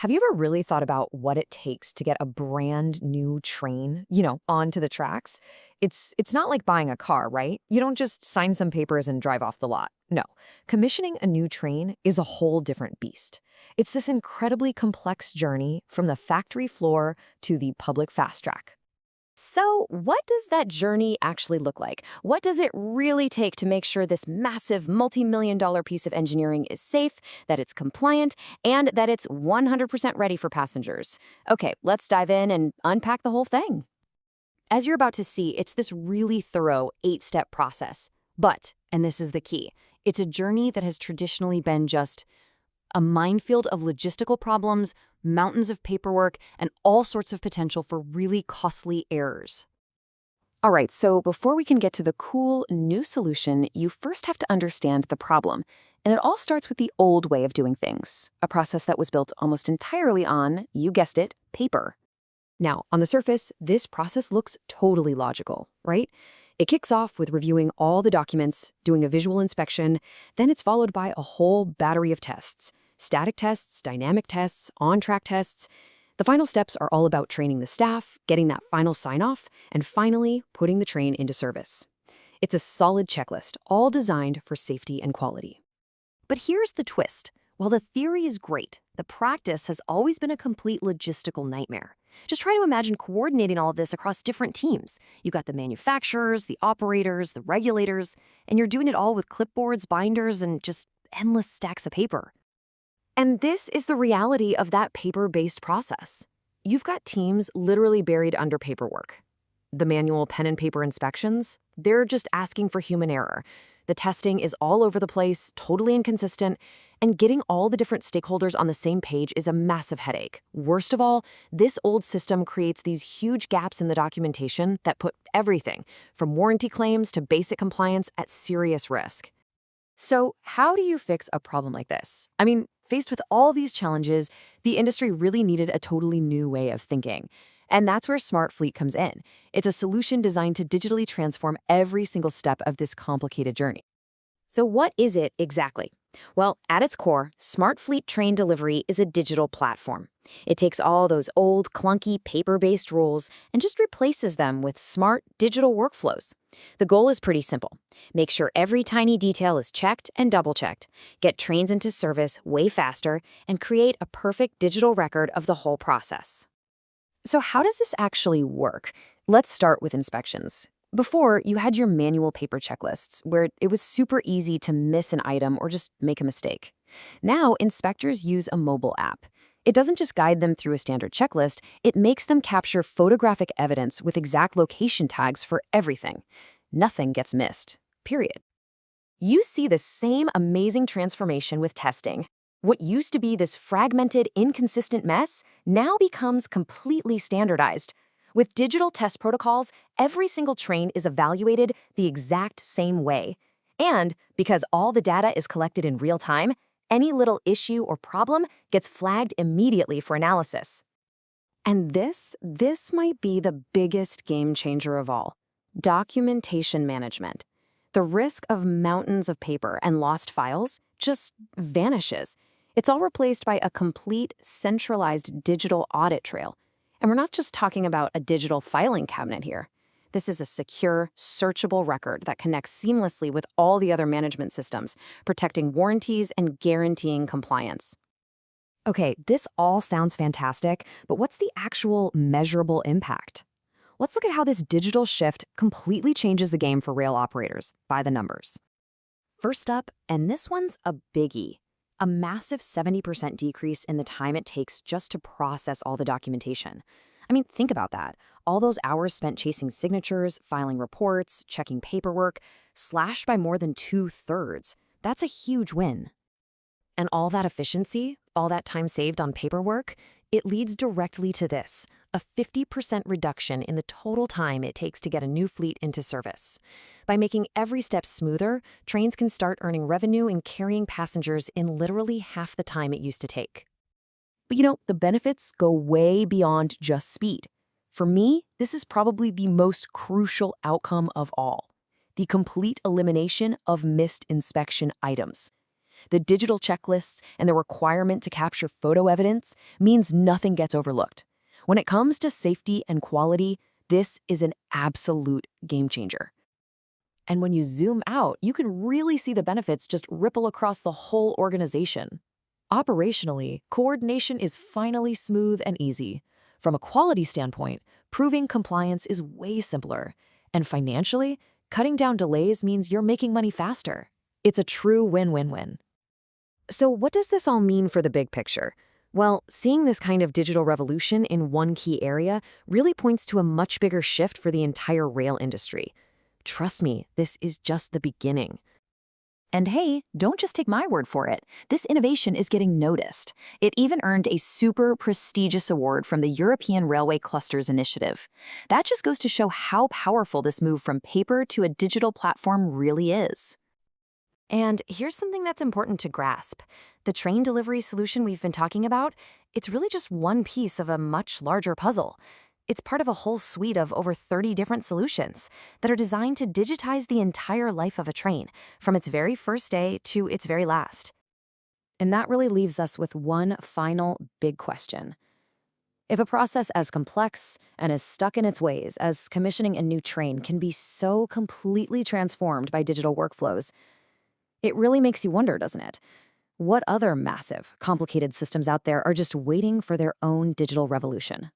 Have you ever really thought about what it takes to get a brand new train, onto the tracks? It's not like buying a car, right? You don't just sign some papers and drive off the lot. No. Commissioning a new train is a whole different beast. It's this incredibly complex journey from the factory floor to the public fast track. So, what does that journey actually look like? What does it really take to make sure this massive multi-million-dollar piece of engineering is safe, that it's compliant, and that it's 100% ready for passengers? Okay, let's dive in and unpack the whole thing. As you're about to see, it's this really thorough 8-step process. But, and this is the key, it's a journey that has traditionally been just a minefield of logistical problems, mountains of paperwork, and all sorts of potential for really costly errors. All right, so before we can get to the cool new solution, you first have to understand the problem. And it all starts with the old way of doing things, a process that was built almost entirely on, you guessed it, paper. Now, on the surface, this process looks totally logical, right? It kicks off with reviewing all the documents, doing a visual inspection, then it's followed by a whole battery of tests. Static tests, dynamic tests, on-track tests. The final steps are all about training the staff, getting that final sign-off, and finally, putting the train into service. It's a solid checklist, all designed for safety and quality. But here's the twist. While the theory is great, the practice has always been a complete logistical nightmare. Just try to imagine coordinating all of this across different teams. You've got the manufacturers, the operators, the regulators, and you're doing it all with clipboards, binders, and just endless stacks of paper. And this is the reality of that paper-based process. You've got teams literally buried under paperwork. The manual pen and paper inspections, they're just asking for human error. The testing is all over the place, totally inconsistent, and getting all the different stakeholders on the same page is a massive headache. Worst of all, this old system creates these huge gaps in the documentation that put everything, from warranty claims to basic compliance, at serious risk. So how do you fix a problem like this? I mean, faced with all these challenges, the industry really needed a totally new way of thinking. And that's where SmartFleet comes in. It's a solution designed to digitally transform every single step of this complicated journey. So what is it exactly? Well, at its core, SmartFleet Train Delivery is a digital platform. It takes all those old, clunky, paper-based rules and just replaces them with smart, digital workflows. The goal is pretty simple. Make sure every tiny detail is checked and double-checked, get trains into service way faster, and create a perfect digital record of the whole process. So how does this actually work? Let's start with inspections. Before, you had your manual paper checklists, where it was super easy to miss an item or just make a mistake. Now, inspectors use a mobile app. It doesn't just guide them through a standard checklist, it makes them capture photographic evidence with exact location tags for everything. Nothing gets missed, period. You see the same amazing transformation with testing. What used to be this fragmented, inconsistent mess now becomes completely standardized. With digital test protocols, every single train is evaluated the exact same way. And because all the data is collected in real time, any little issue or problem gets flagged immediately for analysis. And this might be the biggest game changer of all: documentation management. The risk of mountains of paper and lost files just vanishes. It's all replaced by a complete, centralized digital audit trail. And we're not just talking about a digital filing cabinet here. This is a secure, searchable record that connects seamlessly with all the other management systems, protecting warranties and guaranteeing compliance. Okay, this all sounds fantastic, but what's the actual measurable impact? Let's look at how this digital shift completely changes the game for rail operators by the numbers. First up, and this one's a biggie, a massive 70% decrease in the time it takes just to process all the documentation. I mean, think about that. All those hours spent chasing signatures, filing reports, checking paperwork, slashed by more than 2/3. That's a huge win. And all that efficiency, all that time saved on paperwork, it leads directly to this: a 50% reduction in the total time it takes to get a new fleet into service. By making every step smoother, trains can start earning revenue and carrying passengers in literally half the time it used to take. But the benefits go way beyond just speed. For me, this is probably the most crucial outcome of all: the complete elimination of missed inspection items. The digital checklists and the requirement to capture photo evidence means nothing gets overlooked. When it comes to safety and quality, this is an absolute game changer. And when you zoom out, you can really see the benefits just ripple across the whole organization. Operationally, coordination is finally smooth and easy. From a quality standpoint, proving compliance is way simpler. And financially, cutting down delays means you're making money faster. It's a true win-win-win. So what does this all mean for the big picture? Well, seeing this kind of digital revolution in one key area really points to a much bigger shift for the entire rail industry. Trust me, this is just the beginning. And hey, don't just take my word for it. This innovation is getting noticed. It even earned a super prestigious award from the European Railway Clusters Initiative. That just goes to show how powerful this move from paper to a digital platform really is. And here's something that's important to grasp. The train delivery solution we've been talking about, it's really just one piece of a much larger puzzle. It's part of a whole suite of over 30 different solutions that are designed to digitize the entire life of a train, from its very first day to its very last. And that really leaves us with one final big question. If a process as complex and as stuck in its ways as commissioning a new train can be so completely transformed by digital workflows, it really makes you wonder, doesn't it? What other massive, complicated systems out there are just waiting for their own digital revolution?